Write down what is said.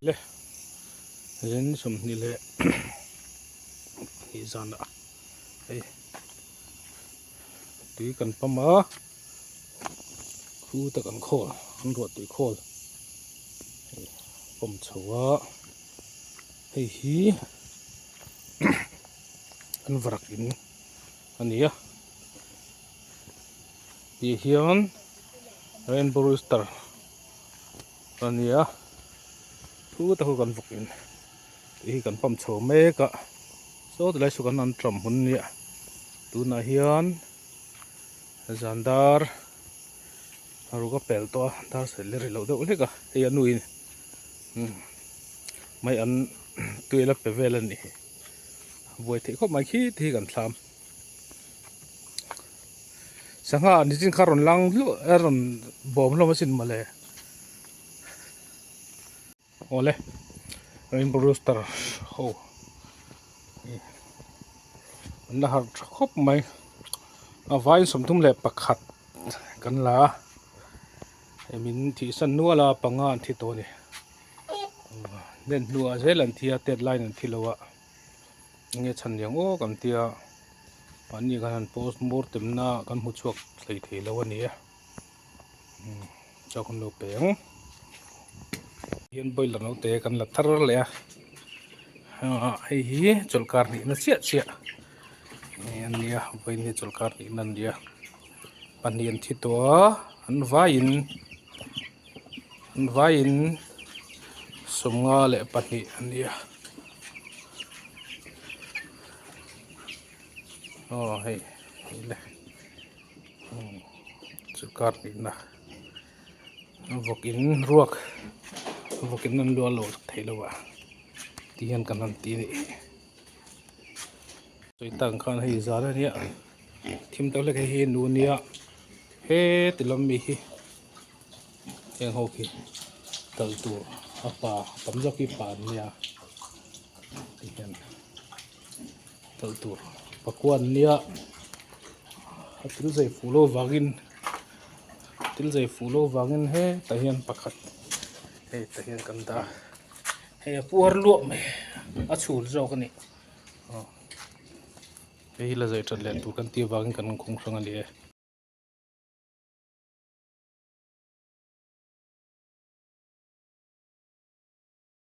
le ren som ni le hi zana ei tui kan pama khu ta kan khol an ro tui khol pom chawa hei hi an varak in ania hi hian rainbow rooster ania thu ta ho kan vukin hi kan pam chaw meka so de lai su kan an tram hun nia tuna hian zandar aruga pel to dar se le lo de uleka he anuin mai an tuila pevel ani voi the kho mai khi thi kan thlam sanga ni jin kharon lang lu eron bom lo masin male ole rainbow rooster ho na har khop mai avai somthum le pakhat kan la emin thi san nuala panga an thi to ni nen nuwa zelan thia deadline an thilowa nge chan yang o kan tia ani kan post mortem na kan hu chuak thlei thei lo ani chakon lo peng hian boiler no te kan la thar le hei hi cholkar ni na sia sia ania boin ni cholkar ni nan dia panian thi to an vain somnga le pani ania hei le cholkar ni na vokin ruak vokin nan lo lo theilowa tian kan an ti ni soi tang khan hei zara nia thim to le he nu nia he tilam mi hi eng ho ki tal tu apa tamja ki pan nia tian tal tu pakwan nia atil zai fulo wangin he tahian pakhat he tahian kan da he puar lo me a chul zo kani he la zai tran len tu kan ti wangin kan khong sang ali